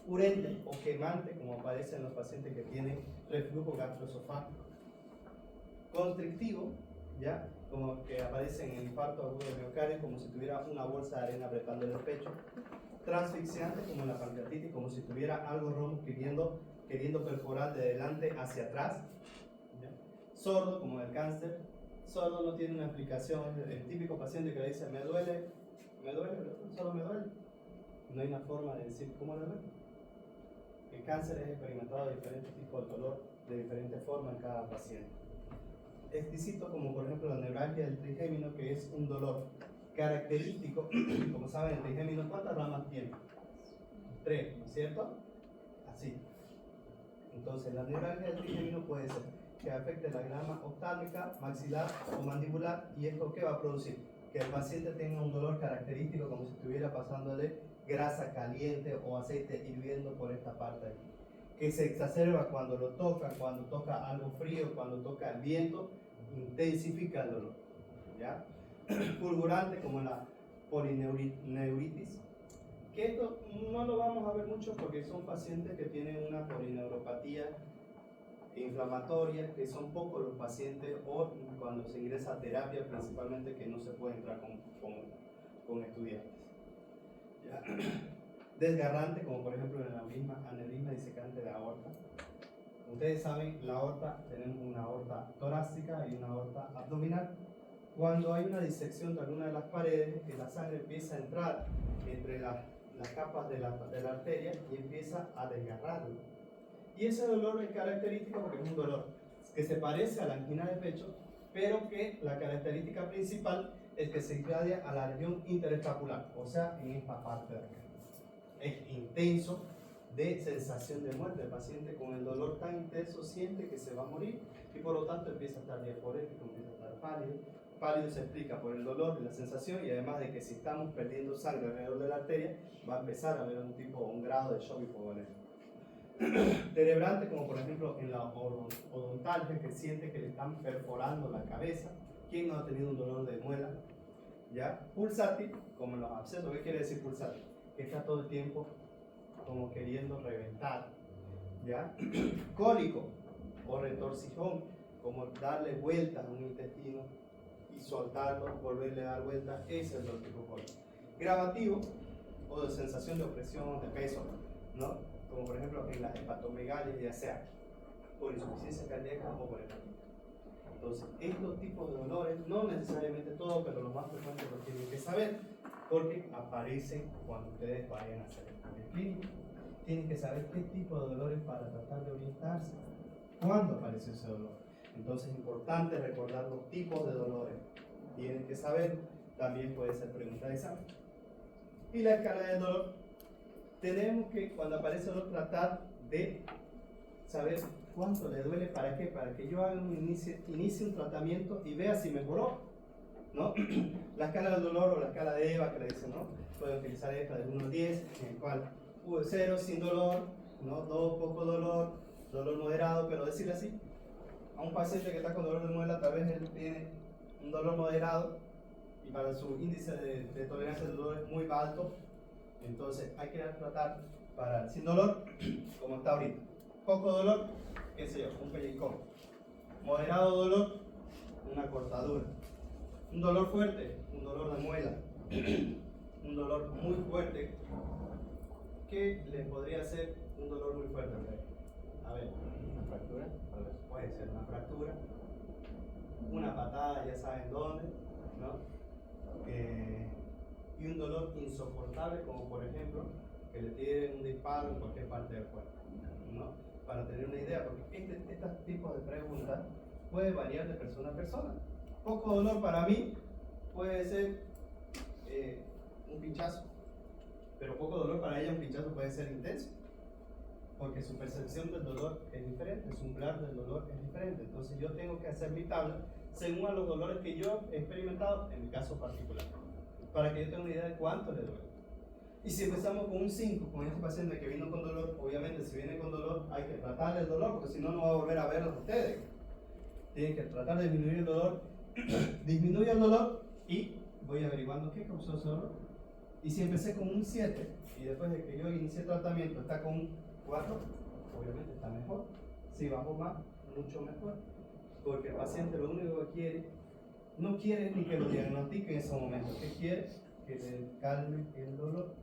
Urente o quemante, como aparece en los pacientes que tienen reflujo gastroesofágico. Constrictivo, ¿ya? Como que aparece en el infarto agudo de miocardio, como si tuviera una bolsa de arena apretando el pecho. Transfixiante, como en la pancreatitis, como si tuviera algo rojo queriendo perforar de delante hacia atrás. ¿Ya? Sordo, como en el cáncer. Sordo no tiene una explicación, el típico paciente que le dice me duele, solo me duele. No hay una forma de decir cómo le duele. El cáncer es experimentado de diferentes tipos de dolor, de diferentes formas en cada paciente. Exquisito, como por ejemplo la neuralgia del trigémino, que es un dolor característico. Como saben, el trigémino, ¿cuántas ramas tiene? 3, ¿no es cierto? Así. Entonces, la neuralgia del trigémino puede ser que afecte la glándulas oftálmica, maxilar o mandibular, y esto ¿qué va a producir? Que el paciente tenga un dolor característico como si estuviera pasándole grasa caliente o aceite hirviendo por esta parte aquí, que se exacerba cuando lo toca, cuando toca algo frío, cuando toca el viento, intensifica el dolor, ¿ya? Fulgurante como la polineuritis, que esto no lo vamos a ver mucho porque son pacientes que tienen una polineuropatía inflamatoria, que son pocos los pacientes, o cuando se ingresa a terapia principalmente, que no se puede entrar con estudiantes, ¿ya? Desgarrante como por ejemplo el aneurisma disecante de aorta. Ustedes saben, la aorta, tenemos una aorta torácica y una aorta abdominal. Cuando hay una disección de alguna de las paredes, la sangre empieza a entrar entre las capas de la arteria y empieza a desgarrarlo. Y ese dolor es característico porque es un dolor que se parece a la angina de pecho, pero que la característica principal es que se irradia a la región interescapular, o sea, en esta parte de acá. Es intenso, de sensación de muerte. El paciente con el dolor tan intenso siente que se va a morir y por lo tanto empieza a estar diaforético, empieza a estar pálido. Pálido se explica por el dolor y la sensación, y además de que si estamos perdiendo sangre alrededor de la arteria, va a empezar a haber un grado de shock hipovolémico. Cerebrante, como por ejemplo en la odontalgia, que siente que le están perforando la cabeza. ¿Quién no ha tenido un dolor de muela? ¿Ya? Pulsátil, como en los abscesos. ¿Qué quiere decir pulsátil? Que está todo el tiempo como queriendo reventar, ¿ya? Cólico o retorcijón, como darle vueltas a un intestino y soltarlo, volverle a dar vueltas. Ese es el tipo cólico. Gravativo o de sensación de opresión, de peso, ¿no? Como por ejemplo en las hepatomegalias, ya sea por insuficiencia cardíaca o por hepatitis. Entonces, estos tipos de dolores, no necesariamente todos, pero los más frecuentes los tienen que saber, porque aparecen cuando ustedes vayan a hacer el clínico. Tienen que saber qué tipo de dolores para tratar de orientarse. ¿Cuándo apareció ese dolor? Entonces es importante recordar los tipos de dolores. Tienen que saber, también puede ser pregunta de examen. Y la escala del dolor. Tenemos que, cuando aparece el dolor, tratar de saber cuánto le duele, ¿para qué? Para que yo haga inicie un tratamiento y vea si mejoró, ¿no? La escala del dolor o la escala de EVA que le dicen, ¿no? Pueden utilizar esta de 1 a 10, en el cual 0 sin dolor, ¿no? 2 poco dolor, dolor moderado, pero decirle así, a un paciente que está con dolor de muela, tal vez él tiene un dolor moderado y para su índice de tolerancia al dolor es muy alto, entonces hay que tratar para sin dolor, como está ahorita. Poco dolor, qué sé yo, un pellizcón. Moderado dolor, una cortadura. Un dolor fuerte, un dolor de muela. Un dolor muy fuerte, ¿qué le podría ser un dolor muy fuerte? A ver, una fractura, puede ser una fractura, una patada, ya saben dónde, ¿no? Y un dolor insoportable, como por ejemplo que le tiren un disparo en cualquier parte del cuerpo, ¿no? Para tener una idea, porque este tipo de preguntas puede variar de persona a persona. Poco dolor para mí puede ser un pinchazo, pero poco dolor para ella, un pinchazo puede ser intenso, porque su percepción del dolor es diferente, su umbral del dolor es diferente. Entonces yo tengo que hacer mi tabla según a los dolores que yo he experimentado en mi caso particular, para que yo tenga una idea de cuánto le duele. Y si empezamos con un 5, con este paciente que vino con dolor, obviamente si viene con dolor hay que tratar el dolor, porque si no, no va a volver a verlos ustedes. Tienen que tratar de disminuir el dolor, disminuye el dolor y voy averiguando qué causó ese dolor. Y si empecé con un 7 y después de que yo inicié el tratamiento está con un 4, obviamente está mejor. Si bajo más, mucho mejor. Porque el paciente lo único que quiere, no quiere ni que lo diagnostique en ese momento. ¿Qué quiere? Que le calme el dolor.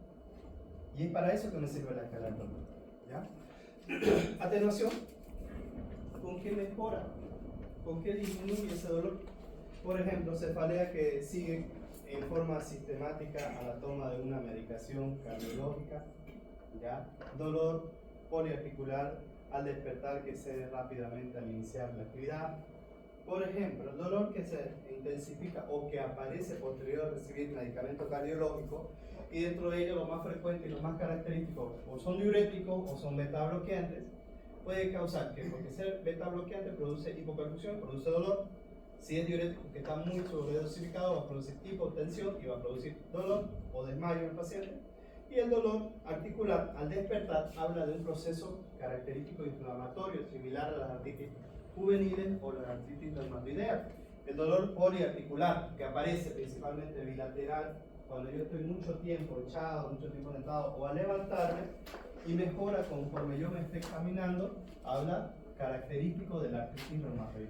Y es para eso que me sirve la escala del dolor, ¿ya? Atenuación. ¿Con qué mejora? ¿Con qué disminuye ese dolor? Por ejemplo, cefalea que sigue en forma sistemática a la toma de una medicación cardiológica, ¿ya? Dolor poliarticular al despertar que cede rápidamente al iniciar la actividad. Por ejemplo, el dolor que se intensifica o que aparece posterior a recibir medicamento cardiológico, y dentro de ellos lo más frecuente y lo más característico o son diuréticos o son beta bloqueantes, puede causar que, porque ser beta bloqueante produce hipoperfusión, produce dolor. Si es diurético que está muy sobredosificado, va a producir hipotensión y va a producir dolor o desmayo en el paciente. Y el dolor articular al despertar habla de un proceso característico inflamatorio similar a las artritis juveniles o la artritis reumatoidea. El dolor poliarticular que aparece principalmente bilateral cuando yo estoy mucho tiempo echado, mucho tiempo sentado o a levantarme y mejora conforme yo me esté caminando, habla característico de la artritis reumatoidea.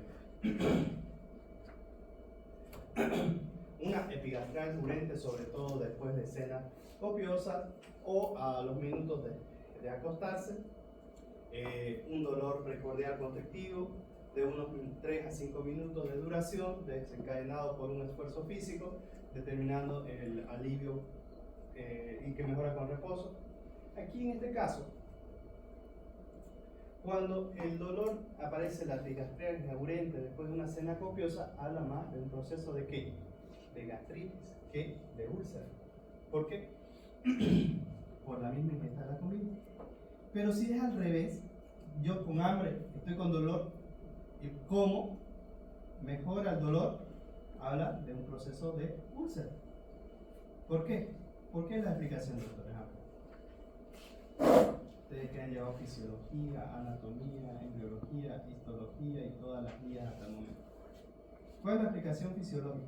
Una epigastrial urente, sobre todo después de cenas copiosas o a los minutos de acostarse, un dolor precordial constrictivo de unos 3 a 5 minutos de duración, desencadenado por un esfuerzo físico, determinando el alivio y que mejora con reposo. Aquí en este caso, cuando el dolor aparece la epigastrial urente después de una cena copiosa, habla más de un proceso de ¿qué? De gastritis que de úlcera. ¿Por qué? Por la misma ingesta de la comida. Pero si es al revés, yo con hambre estoy con dolor y como, mejora el dolor, habla de un proceso de úlcera. ¿Por qué? ¿Por qué es la explicación, doctor? Ustedes que han llevado fisiología, anatomía, embriología, histología y todas las guías hasta el momento. ¿Cuál es la explicación fisiológica?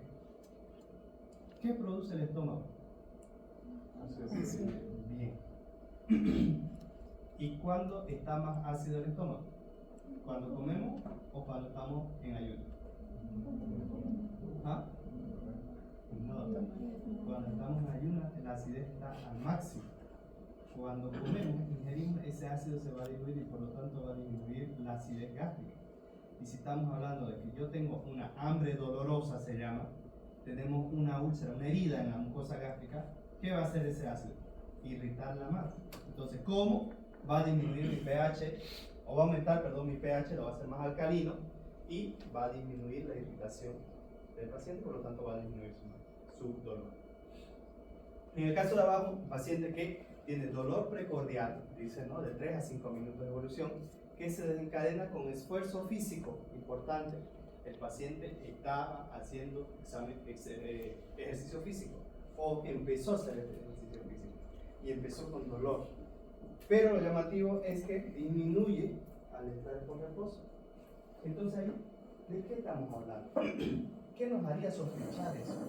¿Qué produce el estómago? Bien. ¿Y cuándo está más ácido el estómago? ¿Cuando comemos o cuando estamos en ayuno? ¿Ah? No, cuando estamos en ayuno la acidez está al máximo. Cuando comemos, ingerimos, ese ácido se va a diluir y por lo tanto va a disminuir la acidez gástrica. Y si estamos hablando de que yo tengo una hambre dolorosa, se llama, tenemos una úlcera, una herida en la mucosa gástrica, ¿qué va a hacer ese ácido? Irritarla más. Entonces, ¿cómo? Va a disminuir mi pH, o va a aumentar, perdón, mi pH, lo va a hacer más alcalino y va a disminuir la irritación del paciente, por lo tanto va a disminuir su dolor. En el caso de abajo, un paciente que tiene dolor precordial, dice, ¿no? De 3 a 5 minutos de evolución, que se desencadena con esfuerzo físico importante. El paciente estaba haciendo ejercicio físico o empezó a hacer ejercicio físico y empezó con dolor. Pero lo llamativo es que disminuye al estar por reposo. Entonces ahí, ¿de qué estamos hablando? ¿Qué nos haría sospechar eso?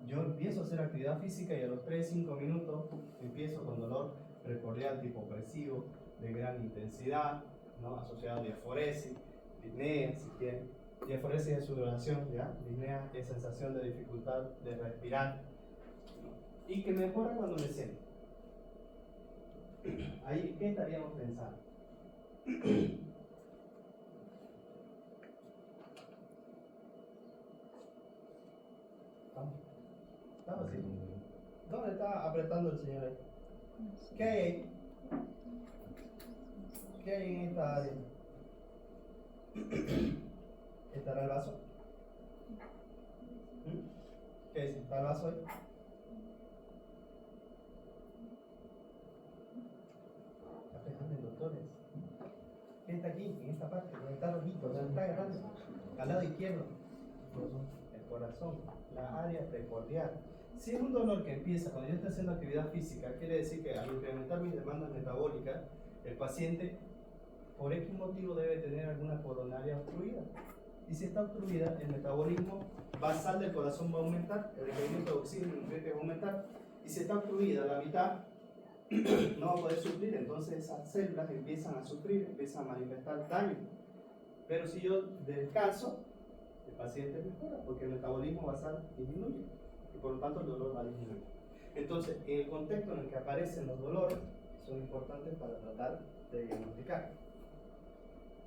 Yo empiezo a hacer actividad física y a los 3-5 minutos empiezo con dolor precordial tipo opresivo, de gran intensidad, ¿no? Asociado a diaforesis, disnea, si quieren. Diaforesis es sudoración, ¿ya? Disnea es sensación de dificultad de respirar, ¿no? Y que mejora cuando me siento. Ahí, ¿qué estaríamos pensando? ¿Estamos así? ¿Dónde está apretando el señor ahí? ¿Qué hay ahí? ¿Qué hay en esta área? ¿Estará el vaso? ¿Qué dice? ¿Está el vaso ahí? Está pegando, doctores. ¿Qué está aquí? En esta parte, donde está rojito, donde está agarrando. Al lado izquierdo. El corazón, la área precordial. Si es un dolor que empieza cuando yo estoy haciendo actividad física, quiere decir que al incrementar mis demandas metabólicas, el paciente, por X motivo, debe tener alguna coronaria obstruida. Y si está obstruida, el metabolismo basal del corazón va a aumentar, el requerimiento de oxígeno y nutrientes va a aumentar. Y si está obstruida la mitad, no va a poder suplir, entonces esas células empiezan a sufrir, empiezan a manifestar daño. Pero si yo descanso, el paciente mejora porque el metabolismo basal disminuye y por lo tanto el dolor va a disminuir. Entonces, en el contexto en el que aparecen los dolores, son importantes para tratar de diagnosticar.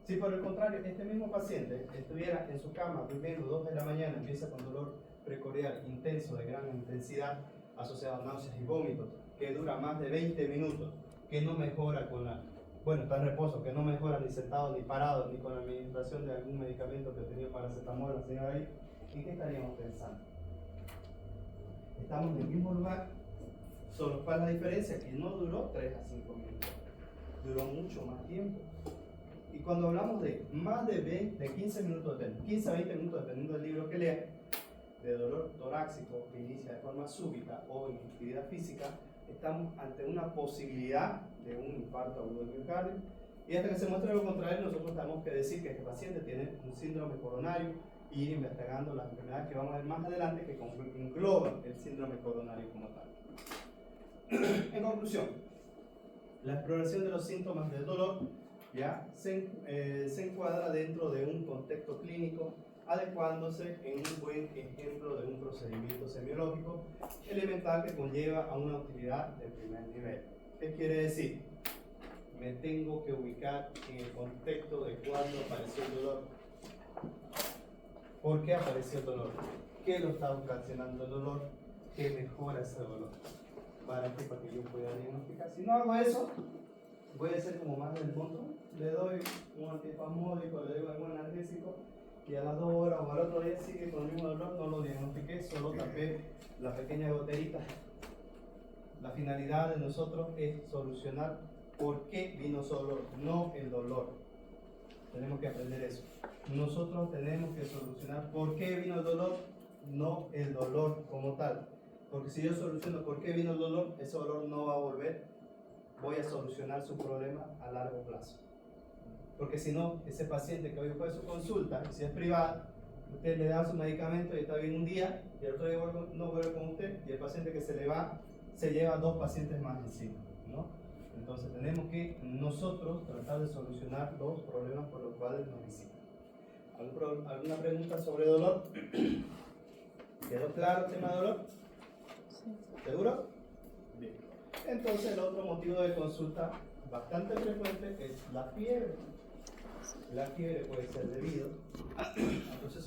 Si por el contrario, este mismo paciente estuviera en su cama durmiendo 2 de la mañana, empieza con dolor precordial intenso de gran intensidad asociado a náuseas y vómitos, que dura más de 20 minutos, que no mejora con la, bueno, está en reposo, que no mejora ni sentado ni parado, ni con la administración de algún medicamento que tenía paracetamol la señora ahí, ¿en qué estaríamos pensando? Estamos en el mismo lugar, solo para la diferencia que no duró 3 a 5 minutos. duró mucho más tiempo. Y cuando hablamos de más de 15 minutos, 15 a 20 minutos, dependiendo del libro que lea, de dolor torácico que inicia de forma súbita o inactividad física, estamos ante una posibilidad de un infarto agudo del miocardio. Y hasta que se muestre lo contrario, nosotros tenemos que decir que este paciente tiene un síndrome coronario y ir investigando las enfermedades que vamos a ver más adelante que engloban el síndrome coronario como tal. En conclusión, la exploración de los síntomas del dolor ya se encuadra dentro de un contexto clínico, adecuándose en un buen ejemplo de un procedimiento semiológico elemental que conlleva a una utilidad de primer nivel. ¿Qué quiere decir? Me tengo que ubicar en el contexto de cuándo apareció el dolor. ¿Por qué apareció el dolor? ¿Qué lo está ocasionando el dolor? ¿Qué mejora ese dolor? Para que yo pueda diagnosticar. Si no hago eso, voy a ser como más del montón. Le doy un antiespasmódico, le doy algún analgésico y a las 2 horas o al otro día sigue con el mismo dolor, no lo diagnostiqué, solo tapé la pequeña goterita. La finalidad de nosotros es solucionar por qué vino solo, no el dolor. Tenemos que aprender eso. Nosotros tenemos que solucionar por qué vino el dolor, no el dolor como tal. Porque si yo soluciono por qué vino el dolor, ese dolor no va a volver. Voy a solucionar su problema a largo plazo. Porque si no, ese paciente que hoy fue a su consulta, si es privada, usted le da su medicamento y está bien un día, y el otro día no vuelve con usted, y el paciente que se le va, se lleva 2 pacientes más encima, ¿no? Entonces tenemos que nosotros tratar de solucionar los problemas por los cuales nos visitan. ¿Alguna pregunta sobre dolor? ¿Quedó claro el tema de dolor? Sí. ¿Seguro? Bien. Entonces el otro motivo de consulta bastante frecuente es la fiebre. La fiebre puede ser debido a procesos